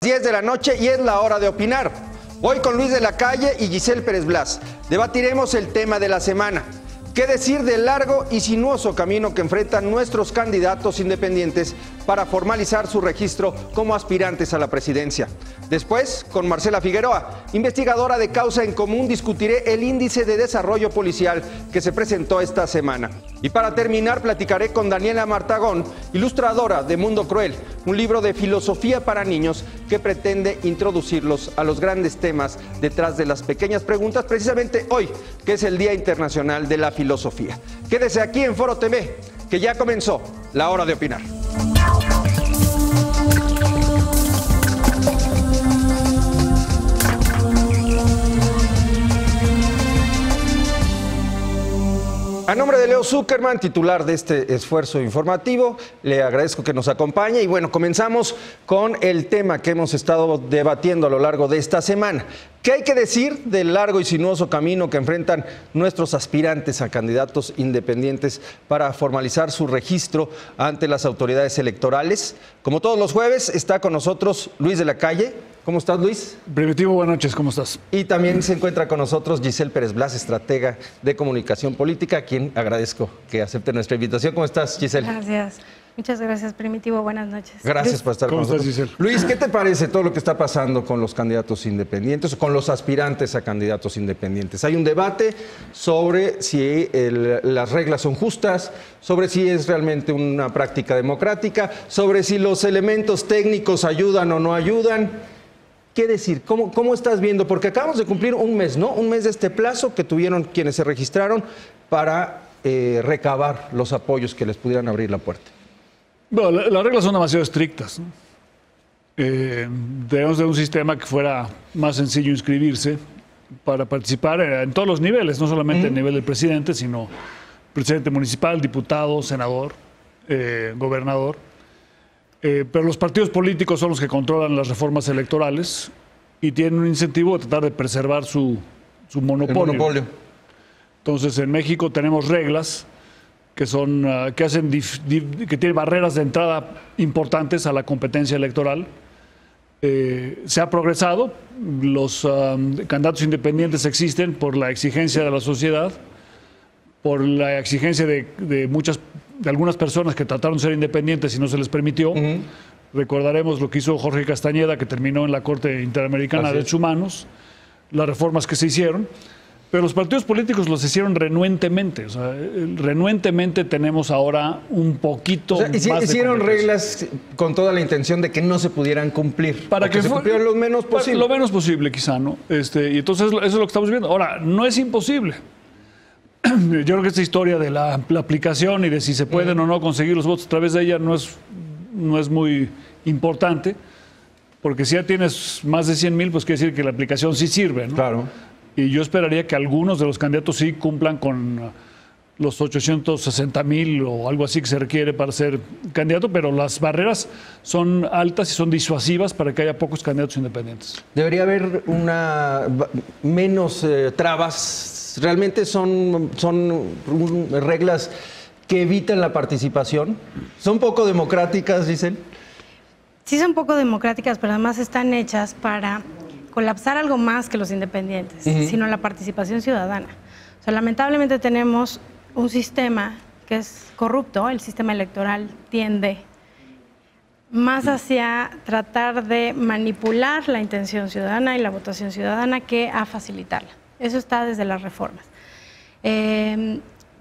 10 de la noche y es la hora de opinar. Hoy con Luis de la Calle y Giselle Pérez Blas debatiremos el tema de la semana. ¿Qué decir del largo y sinuoso camino que enfrentan nuestros candidatos independientes para formalizar su registro como aspirantes a la presidencia? Después, con Marcela Figueroa, investigadora de Causa en Común, discutiré el índice de desarrollo policial que se presentó esta semana. Y para terminar, platicaré con Daniela Martagón, ilustradora de Mundo Cruel, un libro de filosofía para niños que pretende introducirlos a los grandes temas detrás de las pequeñas preguntas, precisamente hoy, que es el Día Internacional de la Filosofía. Quédese aquí en Foro TV, que ya comenzó la hora de opinar. A nombre de Leo Zuckerman, titular de este esfuerzo informativo, le agradezco que nos acompañe y bueno, comenzamos con el tema que hemos estado debatiendo a lo largo de esta semana. ¿Qué hay que decir del largo y sinuoso camino que enfrentan nuestros aspirantes a candidatos independientes para formalizar su registro ante las autoridades electorales? Como todos los jueves, está con nosotros Luis de la Calle. ¿Cómo estás, Luis? Primitivo, buenas noches, ¿cómo estás? Y también se encuentra con nosotros Giselle Pérez Blas, estratega de comunicación política, a quien agradezco que acepte nuestra invitación. ¿Cómo estás, Giselle? Gracias. Muchas gracias, Primitivo. Buenas noches. Gracias Luis. por estar con nosotros. ¿Cómo estás, Giselle? Luis, ¿qué te parece todo lo que está pasando con los candidatos independientes o con los aspirantes a candidatos independientes? Hay un debate sobre si las reglas son justas, sobre si es realmente una práctica democrática, sobre si los elementos técnicos ayudan o no ayudan. ¿Qué decir? ¿Cómo estás viendo? Porque acabamos de cumplir un mes, ¿no? Un mes de este plazo que tuvieron quienes se registraron para recabar los apoyos que les pudieran abrir la puerta. Bueno, las reglas son demasiado estrictas, ¿no? Debemos de un sistema que fuera más sencillo inscribirse para participar en todos los niveles, no solamente a nivel del presidente, sino presidente municipal, diputado, senador, gobernador. Pero los partidos políticos son los que controlan las reformas electorales y tienen un incentivo de tratar de preservar su monopolio. El monopolio. Entonces, en México tenemos reglas que son que tienen barreras de entrada importantes a la competencia electoral. Se ha progresado, los candidatos independientes existen por la exigencia de la sociedad, por la exigencia de algunas personas que trataron de ser independientes y no se les permitió. Recordaremos lo que hizo Jorge Castañeda, que terminó en la Corte Interamericana de Derechos Humanos, las reformas que se hicieron. Pero los partidos políticos los hicieron renuentemente. O sea, renuentemente tenemos ahora un poquito más de hicieron reglas con toda la intención de que no se pudieran cumplir. Para que se cumplieran lo menos posible. Lo menos posible, quizá, ¿no? Y entonces eso es lo que estamos viendo. Ahora, no es imposible. Yo creo que esta historia de la aplicación y de si se pueden o no conseguir los votos a través de ella no es muy importante, porque si ya tienes más de 100,000, pues quiere decir que la aplicación sí sirve, ¿no? Claro. Y yo esperaría que algunos de los candidatos sí cumplan con los 860,000 o algo así que se requiere para ser candidato, pero las barreras son altas y son disuasivas para que haya pocos candidatos independientes. Debería haber menos trabas. ¿Realmente son reglas que evitan la participación? ¿Son poco democráticas, Giselle? Sí, son poco democráticas, pero además están hechas para colapsar algo más que los independientes, sino la participación ciudadana. O sea, lamentablemente tenemos un sistema que es corrupto, el sistema electoral tiende más hacia tratar de manipular la intención ciudadana y la votación ciudadana que a facilitarla. Eso está desde las reformas.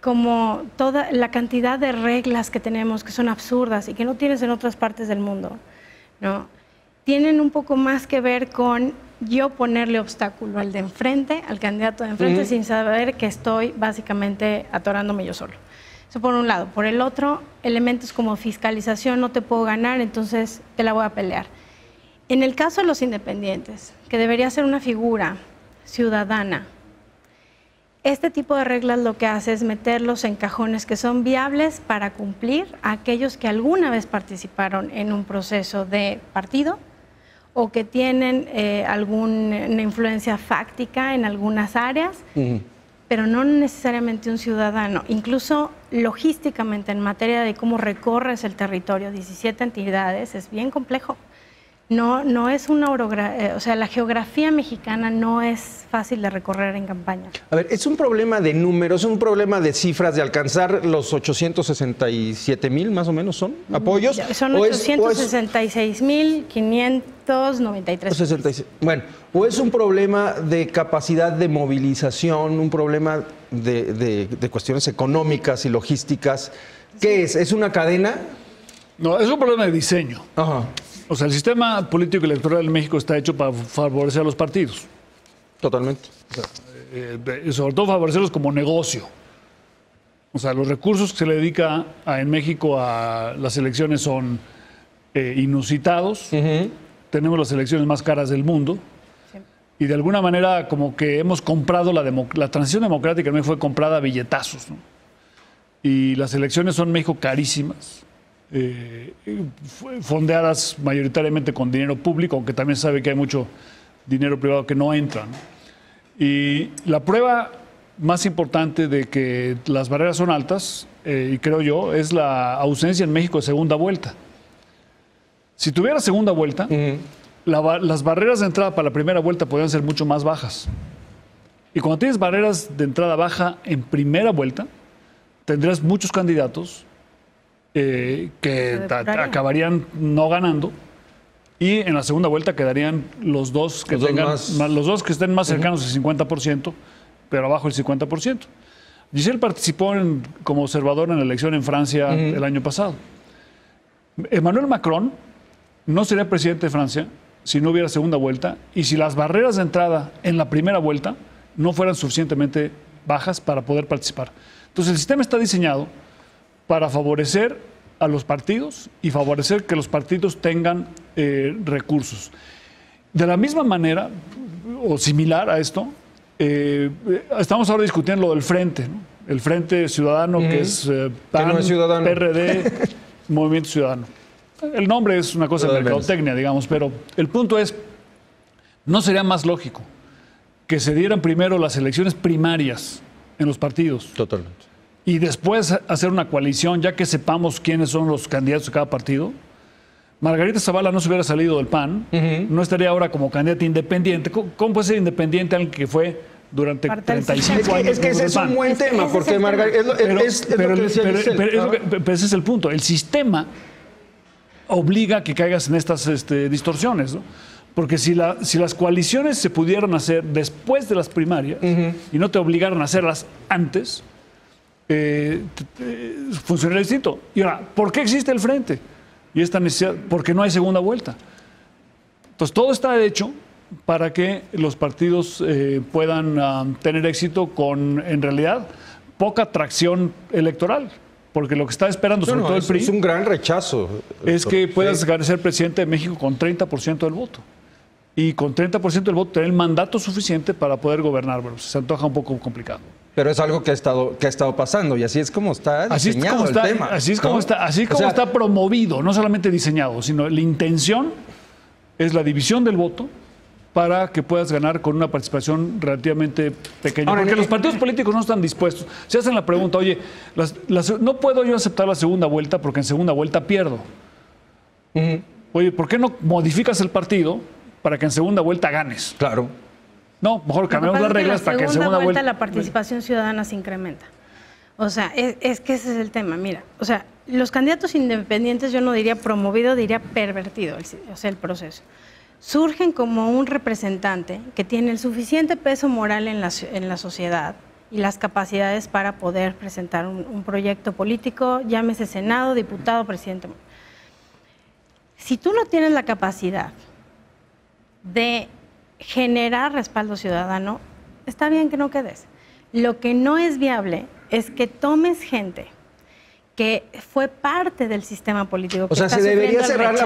Como toda la cantidad de reglas que tenemos que son absurdas y que no tienes en otras partes del mundo, ¿no? Tienen un poco más que ver con yo ponerle obstáculo al de enfrente, al candidato de enfrente, sin saber que estoy básicamente atorándome yo solo. Eso por un lado. Por el otro, elementos como fiscalización, no te puedo ganar, entonces te la voy a pelear. En el caso de los independientes, que debería ser una figura ciudadana, este tipo de reglas lo que hace es meterlos en cajones que son viables para cumplir a aquellos que alguna vez participaron en un proceso de partido o que tienen alguna influencia fáctica en algunas áreas, pero no necesariamente un ciudadano. Incluso logísticamente en materia de cómo recorres el territorio, 17 entidades, es bien complejo. No es una orografía, o sea, la geografía mexicana no es fácil de recorrer en campaña. A ver, es un problema de números, es un problema de cifras, de alcanzar los 867,000 más o menos son apoyos. Son 866,593. Bueno, o es un problema de capacidad de movilización, un problema de cuestiones económicas y logísticas. ¿Qué es? ¿Es una cadena? No, es un problema de diseño. Ajá. O sea, el sistema político y electoral en México está hecho para favorecer a los partidos. Totalmente. Y sobre todo favorecerlos como negocio. O sea, los recursos que se le dedica en México a las elecciones son inusitados. Tenemos las elecciones más caras del mundo. Sí. Y de alguna manera como que hemos comprado la transición democrática en México fue comprada a billetazos, ¿no? Y las elecciones son en México carísimas. Fondeadas mayoritariamente con dinero público, aunque también sabe que hay mucho dinero privado que no entra, ¿no? Y la prueba más importante de que las barreras son altas, y creo yo, es la ausencia en México de segunda vuelta. Si tuviera segunda vuelta, las barreras de entrada para la primera vuelta podrían ser mucho más bajas. Y cuando tienes barreras de entrada baja en primera vuelta, tendrás muchos candidatos que acabarían no ganando, y en la segunda vuelta quedarían los dos que estén más cercanos al 50%, pero abajo del 50%. Giselle participó como observador en la elección en Francia el año pasado. Emmanuel Macron no sería presidente de Francia si no hubiera segunda vuelta y si las barreras de entrada en la primera vuelta no fueran suficientemente bajas para poder participar. Entonces el sistema está diseñado para favorecer a los partidos y favorecer que los partidos tengan recursos. De la misma manera, o similar a esto, estamos ahora discutiendo lo del Frente, ¿no? El Frente Ciudadano, que es PAN, no es ciudadano. PRD, Movimiento Ciudadano. El nombre es una cosa de mercadotecnia, digamos, pero el punto es, ¿no sería más lógico que se dieran primero las elecciones primarias en los partidos? Totalmente. Y después hacer una coalición, ya que sepamos quiénes son los candidatos de cada partido? Margarita Zavala no se hubiera salido del PAN, no estaría ahora como candidata independiente. ¿Cómo puede ser independiente alguien que fue durante 35 años? Es que ese es un buen tema, porque Margarita... Pero ese es el punto. El sistema obliga a que caigas en estas distorsiones, ¿no? Porque si las coaliciones se pudieran hacer después de las primarias y no te obligaran a hacerlas antes, funcionaría distinto. Y ahora, ¿por qué existe el Frente? Y esta necesidad, porque no hay segunda vuelta. Entonces, todo está hecho para que los partidos puedan tener éxito con, en realidad, poca tracción electoral. Porque lo que está esperando, sobre todo el PRI... Es un gran rechazo. Es que puedas ser presidente de México con 30% del voto. Y con 30% del voto tener el mandato suficiente para poder gobernar. Bueno, se antoja un poco complicado. Pero es algo que ha estado pasando, y así es como está diseñado el tema. Así es como está promovido, no solamente diseñado, sino la intención es la división del voto para que puedas ganar con una participación relativamente pequeña. Ahora, porque los partidos políticos no están dispuestos. Se hacen la pregunta, oye, no puedo yo aceptar la segunda vuelta porque en segunda vuelta pierdo. Oye, ¿por qué no modificas el partido para que en segunda vuelta ganes? Claro. No, mejor cambiamos las reglas para que en segunda vuelta la participación ciudadana se incrementa. O sea, es que ese es el tema. Mira, o sea, los candidatos independientes, yo no diría promovido, diría pervertido, o sea, el proceso. Surgen como un representante que tiene el suficiente peso moral en la sociedad y las capacidades para poder presentar un proyecto político, llámese Senado, diputado, presidente. Si tú no tienes la capacidad de generar respaldo ciudadano, está bien que no quedes. Lo que no es viable es que tomes gente que fue parte del sistema político. O sea, se debería cerrar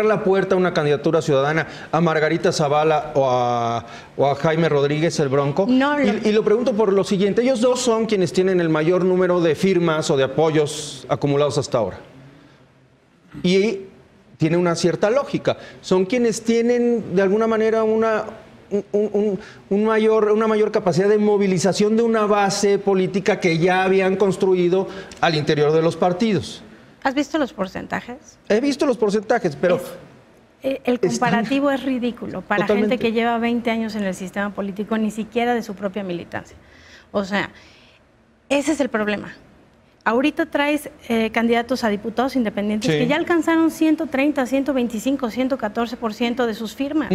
la puerta a una candidatura ciudadana a Margarita Zavala o a Jaime Rodríguez el Bronco. Y lo pregunto por lo siguiente: ellos dos son quienes tienen el mayor número de firmas o de apoyos acumulados hasta ahora. Y tiene una cierta lógica. Son quienes tienen, de alguna manera, una mayor capacidad de movilización de una base política que ya habían construido al interior de los partidos. ¿Has visto los porcentajes? He visto los porcentajes, pero... el comparativo es ridículo para Totalmente. gente que lleva 20 años en el sistema político, ni siquiera de su propia militancia. O sea, ese es el problema. Ahorita traes candidatos a diputados independientes que ya alcanzaron 130, 125, 114% de sus firmas.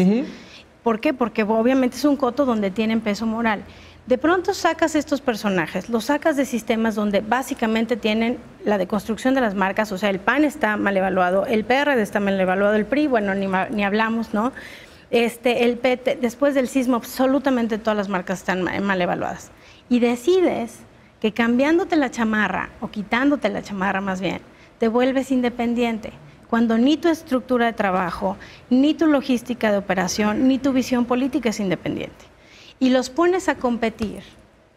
¿Por qué? Porque obviamente es un coto donde tienen peso moral. De pronto sacas estos personajes, los sacas de sistemas donde básicamente tienen la deconstrucción de las marcas, o sea, el PAN está mal evaluado, el PRD está mal evaluado, el PRI, bueno, ni hablamos, ¿no? El PT, después del sismo, absolutamente todas las marcas están mal evaluadas. Y decides que cambiándote la chamarra, o quitándote la chamarra más bien, te vuelves independiente, cuando ni tu estructura de trabajo, ni tu logística de operación, ni tu visión política es independiente. Y los pones a competir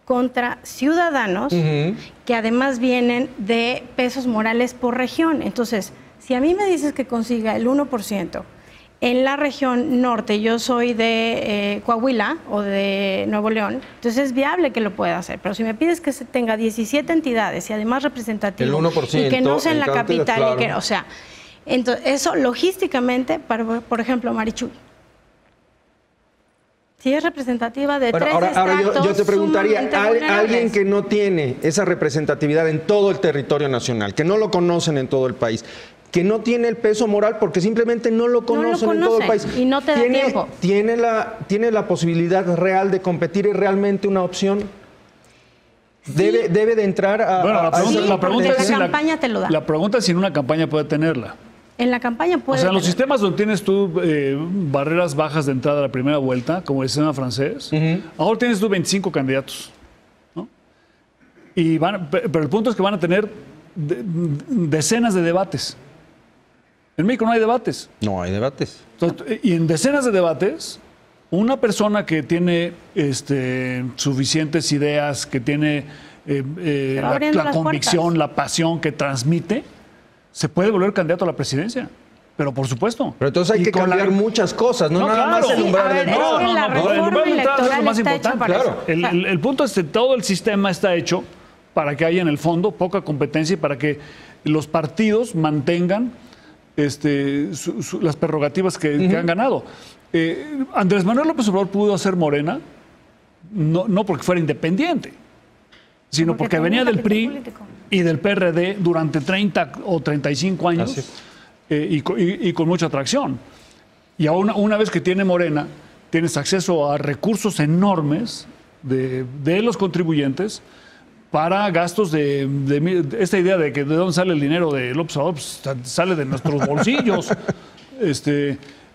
contra ciudadanos que además vienen de pesos morales por región. Entonces, si a mí me dices que consiga el 1%, en la región norte, yo soy de Coahuila o de Nuevo León, entonces es viable que lo pueda hacer. Pero si me pides que se tenga 17 entidades y además representativo, el 1%, y que no sea en la capital, claro. y que, o sea, entonces, eso logísticamente, por ejemplo, Marichuy, si es representativa de tres ahora estratos, yo te preguntaría, sumamente alguien vulnerables. que no tiene esa representatividad en todo el territorio nacional, que no lo conocen en todo el país, que no tiene el peso moral porque simplemente no lo conocen en todo el país. Y no te da tiempo. ¿Tiene la posibilidad real de competir? ¿Es realmente una opción? Sí. Debe de entrar a... Bueno, la pregunta porque es si la campaña te lo da. La pregunta es si en una campaña puede tenerla. En la campaña puede O sea, en los tener. sistemas donde tienes tú barreras bajas de entrada a la primera vuelta, como el sistema francés, ahora tienes tú 25 candidatos, ¿no? Pero el punto es que van a tener decenas de debates. En México no hay debates. No hay debates. Entonces, y en decenas de debates, una persona que tiene suficientes ideas, que tiene la convicción, puertas. la pasión que transmite, se puede volver candidato a la presidencia. Pero por supuesto. Pero entonces hay que cambiar muchas cosas, no nada más el umbral de entrada. Es que la reforma electoral está hecha para eso. El punto es que todo el sistema está hecho para que haya en el fondo poca competencia y para que los partidos mantengan las prerrogativas que han ganado. Andrés Manuel López Obrador pudo hacer Morena, no porque fuera independiente, sino porque venía del PRI político y del PRD durante 30 o 35 años y con mucha atracción. Y ahora, una vez que tiene Morena, tienes acceso a recursos enormes de los contribuyentes para gastos de esta idea de que de dónde sale el dinero de López Obrador, pues, sale de nuestros bolsillos.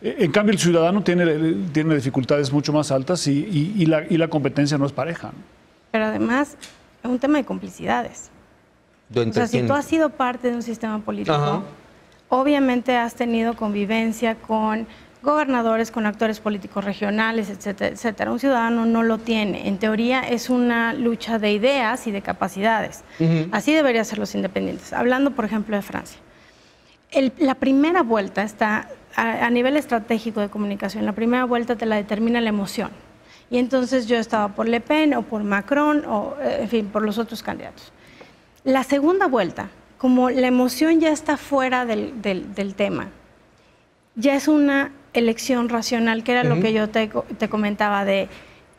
En cambio, el ciudadano tiene dificultades mucho más altas y la competencia no es pareja, ¿no? Pero además, es un tema de complicidades. O sea, si tú has sido parte de un sistema político, obviamente has tenido convivencia con gobernadores, con actores políticos regionales, etcétera, etcétera. Un ciudadano no lo tiene. En teoría es una lucha de ideas y de capacidades. Así deberían ser los independientes. Hablando, por ejemplo, de Francia. La primera vuelta está, a nivel estratégico de comunicación, la primera vuelta te la determina la emoción. Y entonces yo estaba por Le Pen o por Macron o, en fin, por los otros candidatos. La segunda vuelta, como la emoción ya está fuera del tema, ya es una elección racional, que era lo que yo te comentaba de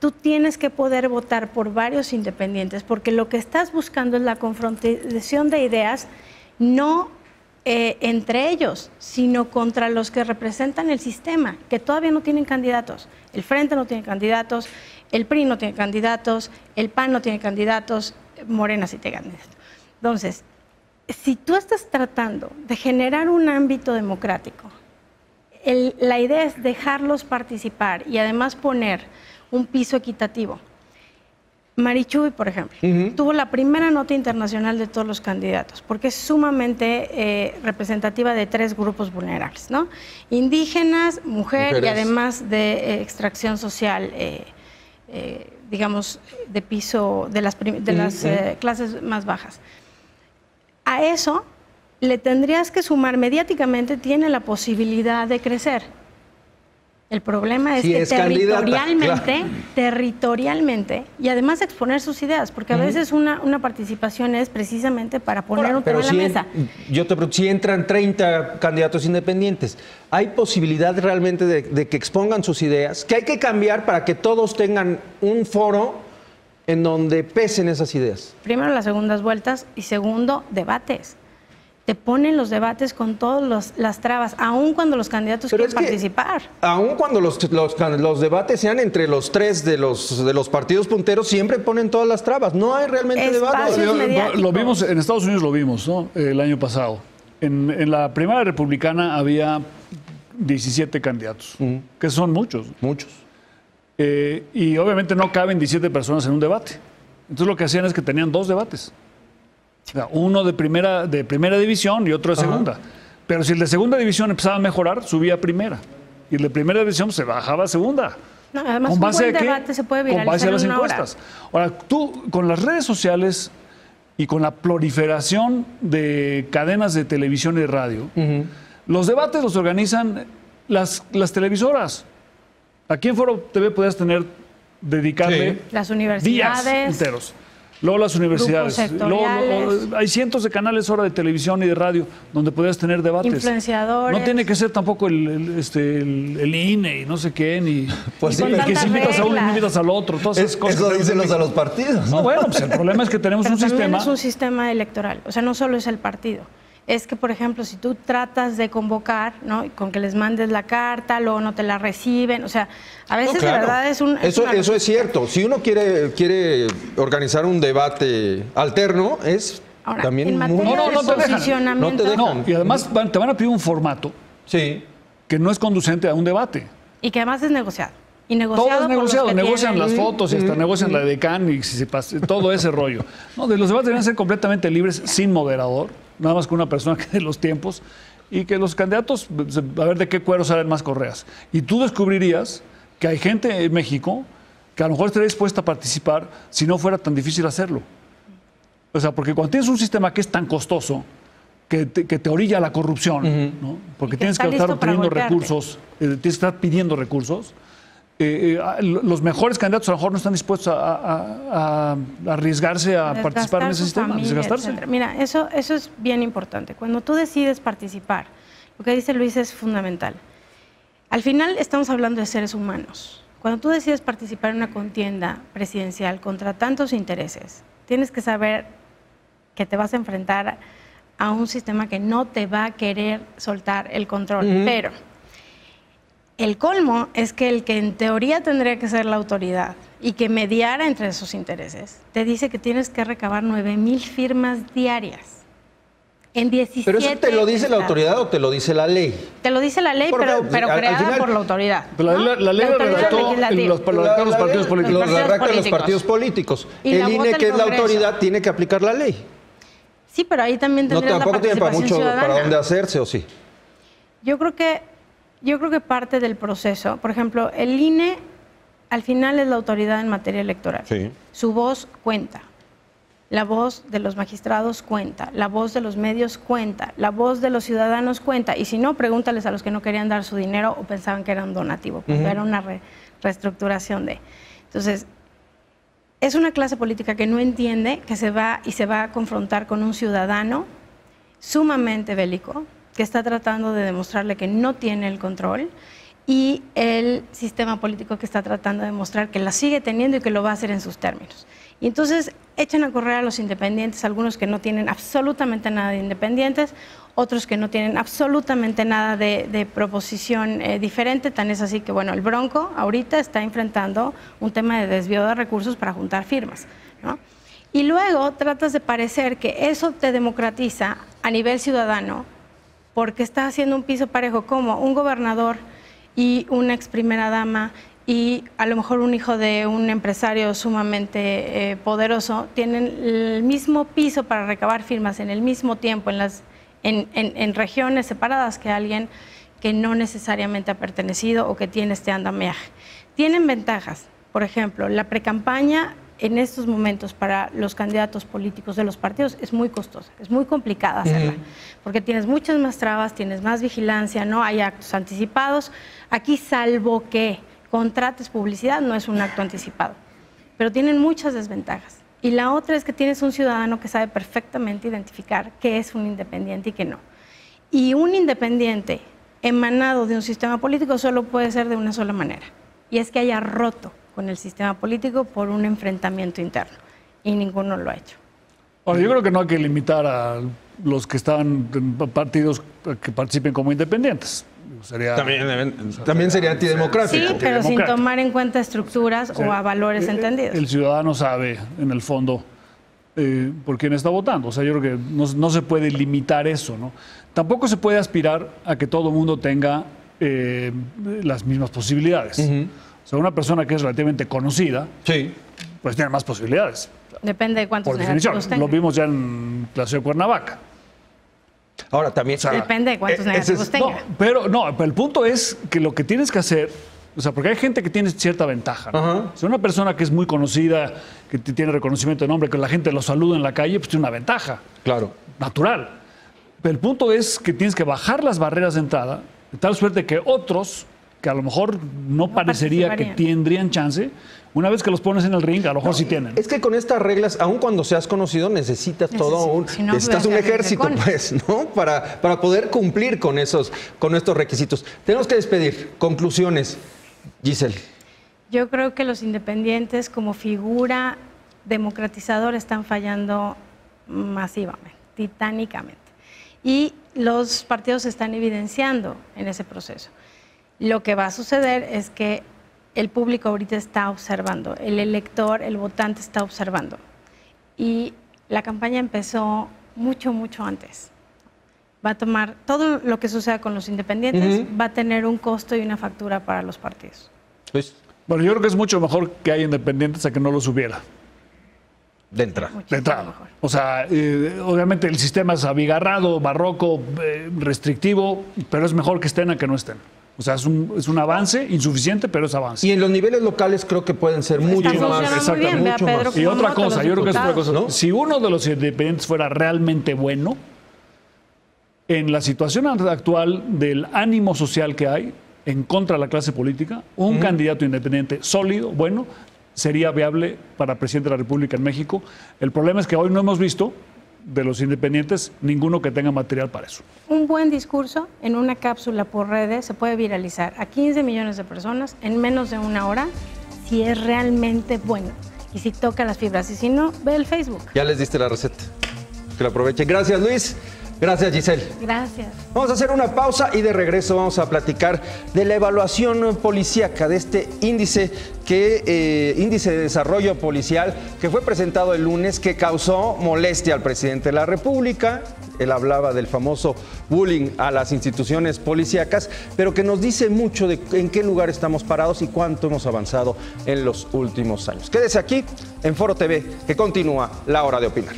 tú tienes que poder votar por varios independientes, porque lo que estás buscando es la confrontación de ideas, no entre ellos, sino contra los que representan el sistema, que todavía no tienen candidatos. El Frente no tiene candidatos, el PRI no tiene candidatos, el PAN no tiene candidatos, Morena sí tiene candidatos. Entonces, si tú estás tratando de generar un ámbito democrático, la idea es dejarlos participar y además poner un piso equitativo. Marichuy, por ejemplo, tuvo la primera nota internacional de todos los candidatos, porque es sumamente representativa de 3 grupos vulnerables, ¿no? Indígenas, mujeres y además de extracción social, digamos, de piso, de las clases más bajas. A eso le tendrías que sumar mediáticamente, tiene la posibilidad de crecer. El problema es Sí, que es candidata, territorialmente, y además exponer sus ideas, porque a veces una participación es precisamente para poner un tema en la mesa. Yo te pregunto, si entran 30 candidatos independientes, ¿hay posibilidad realmente de que expongan sus ideas? ¿Qué hay que cambiar para que todos tengan un foro en donde pesen esas ideas? Primero, las segundas vueltas, y segundo, debates. Te ponen los debates con todas las trabas, aun cuando los candidatos quieren participar. Aun cuando los debates sean entre los tres de los partidos punteros, siempre ponen todas las trabas. No hay realmente debate. Lo vimos, en Estados Unidos lo vimos, ¿no? El año pasado. En la primaria republicana había 17 candidatos, que son muchos. Muchos. Y obviamente no caben 17 personas en un debate. Entonces lo que hacían es que tenían 2 debates. O sea, uno de primera división y otro de segunda. Pero si el de segunda división empezaba a mejorar, subía a primera. Y el de primera división se bajaba a segunda. No, además, ¿con base un buen debate se puede viralizar? Con base a las en una encuestas. Ahora, tú, con las redes sociales y con la proliferación de cadenas de televisión y radio, los debates los organizan las televisoras. Aquí en Foro TV podías dedicarle las universidades, días enteros. Luego las universidades. Luego, hay cientos de canales ahora de televisión y de radio donde podías tener debates. Influenciadores. No tiene que ser tampoco el INE y no sé qué, ni pues sí, que si invitas a uno y no invitas al otro. Todas esas cosas. Eso dicen los a los partidos. No, bueno, pues el problema es que tenemos un sistema. Es un sistema electoral. O sea, no solo es el partido. Es que, por ejemplo, si tú tratas de convocar, ¿no? Con que les mandes la carta, luego no te la reciben, o sea, a veces de verdad es un... Eso es cierto. Si uno quiere organizar un debate alterno, es ahora, también en materia de posicionamiento... No, y además te van a pedir un formato que no es conducente a un debate. Y que además es negociado. Y negociado. Todo es negociado, negocian tienen... las fotos y hasta negocian la de Can y si se pasa, todo ese rollo. No, de los debates deben ser completamente libres, sin moderador, nada más que una persona que dé los tiempos y que los candidatos, a ver de qué cuero salen más correas. Y tú descubrirías que hay gente en México que a lo mejor estaría dispuesta a participar si no fuera tan difícil hacerlo. O sea, porque cuando tienes un sistema que es tan costoso, que te orilla a la corrupción, ¿no? Porque tienes que estar obteniendo recursos, tienes que estar pidiendo recursos. Los mejores candidatos a lo mejor no están dispuestos a arriesgarse a participar en ese sistema, desgastarse. Mira, eso es bien importante. Cuando tú decides participar, lo que dice Luis es fundamental. Al final estamos hablando de seres humanos. Cuando tú decides participar en una contienda presidencial contra tantos intereses, tienes que saber que te vas a enfrentar a un sistema que no te va a querer soltar el control, pero el colmo es que el que en teoría tendría que ser la autoridad y que mediara entre esos intereses, te dice que tienes que recabar 9,000 firmas diarias en 17 ¿Pero eso te lo dice la autoridad o te lo dice la ley? Te lo dice la ley, pero creada final, por la autoridad. Pero ¿no? la ley la redactó los partidos políticos. Los redactan los partidos políticos. El INE, que es la autoridad, tiene que aplicar la ley. Sí, pero ahí también tendrías la participación tampoco tiene ciudadana. para dónde hacerse, ¿o sí? Yo creo que parte del proceso, por ejemplo, el INE al final es la autoridad en materia electoral. Sí. Su voz cuenta, la voz de los magistrados cuenta, la voz de los medios cuenta, la voz de los ciudadanos cuenta. Y si no, pregúntales a los que no querían dar su dinero o pensaban que era un donativo, porque era una reestructuración de... Entonces, es una clase política que no entiende que se va a confrontar con un ciudadano sumamente bélico, que está tratando de demostrarle que no tiene el control, y el sistema político que está tratando de demostrar que la sigue teniendo y que lo va a hacer en sus términos. Y entonces echan a correr a los independientes, algunos que no tienen absolutamente nada de independientes, otros que no tienen absolutamente nada de proposición diferente. Tan es así que, bueno, el Bronco ahorita está enfrentando un tema de desvío de recursos para juntar firmas, ¿no? Y luego tratas de parecer que eso te democratiza a nivel ciudadano, porque está haciendo un piso parejo, como un gobernador y una ex primera dama y a lo mejor un hijo de un empresario sumamente poderoso tienen el mismo piso para recabar firmas en el mismo tiempo en regiones separadas que alguien que no necesariamente ha pertenecido o que tiene este andamiaje. Tienen ventajas. Por ejemplo, la precampaña en estos momentos para los candidatos políticos de los partidos es muy costosa, es muy complicada hacerla, porque tienes muchas más trabas, tienes más vigilancia, no hay actos anticipados. Aquí, salvo que contrates publicidad, no es un acto anticipado, pero tienen muchas desventajas. Y la otra es que tienes un ciudadano que sabe perfectamente identificar qué es un independiente y qué no. Y un independiente emanado de un sistema político solo puede ser de una sola manera, y es que haya roto con el sistema político por un enfrentamiento interno, y ninguno lo ha hecho. Ahora, yo creo que no hay que limitar a los que están en partidos que participen como independientes. También sería antidemocrático. Sí, pero sin tomar en cuenta estructuras o a valores entendidos. El ciudadano sabe, en el fondo, por quién está votando. O sea, yo creo que no se puede limitar eso, ¿no? Tampoco se puede aspirar a que todo el mundo tenga las mismas posibilidades. O sea, una persona que es relativamente conocida, pues tiene más posibilidades. Depende de cuántos por definición, negativos tenga. lo vimos ya en la ciudad de Cuernavaca. Ahora también... Depende de cuántos negativos tenga. Pero el punto es que lo que tienes que hacer, o sea, porque hay gente que tiene cierta ventaja, ¿no? O sea, una persona que es muy conocida, que tiene reconocimiento de nombre, que la gente lo saluda en la calle, pues tiene una ventaja. Claro. Natural. Pero el punto es que tienes que bajar las barreras de entrada, de tal suerte que otros, que a lo mejor no parecería que tendrían chance, una vez que los pones en el ring, a lo mejor sí tienen. Es que con estas reglas, aun cuando seas conocido, necesitas necesitas un ejército, pues, ¿no? Para poder cumplir con estos requisitos. Tenemos que despedir. Conclusiones, Giselle. Yo creo que los independientes como figura democratizadora están fallando masivamente, titánicamente. Y los partidos se están evidenciando en ese proceso. Lo que va a suceder es que el público ahorita está observando, el elector, el votante está observando. Y la campaña empezó mucho, mucho antes. Va a tomar todo lo que suceda con los independientes, va a tener un costo y una factura para los partidos. Pues, bueno, yo creo que es mucho mejor que haya independientes a que no los hubiera. De entrada. Mejor. O sea, obviamente el sistema es abigarrado, barroco, restrictivo, pero es mejor que estén a que no estén. O sea, es un avance insuficiente, pero es avance. Y en los niveles locales creo que pueden ser mucho más. Exactamente. Mucho más. Y otra cosa, yo creo que es otra cosa. ¿No? Si uno de los independientes fuera realmente bueno, en la situación actual del ánimo social que hay en contra de la clase política, un candidato independiente sólido, bueno, sería viable para presidente de la República en México. El problema es que hoy no hemos visto de los independientes ninguno que tenga material para eso. Un buen discurso en una cápsula por redes se puede viralizar a 15 millones de personas en menos de una hora si es realmente bueno y si toca las fibras, y si no, ve el Facebook. Ya les diste la receta. Que lo aprovechen. Gracias, Luis. Gracias, Giselle. Gracias. Vamos a hacer una pausa y de regreso vamos a platicar de la evaluación policíaca, de este índice de desarrollo policial que fue presentado el lunes, que causó molestia al presidente de la República. Él hablaba del famoso bullying a las instituciones policíacas, pero que nos dice mucho de en qué lugar estamos parados y cuánto hemos avanzado en los últimos años. Quédese aquí en Foro TV, que continúa la hora de opinar.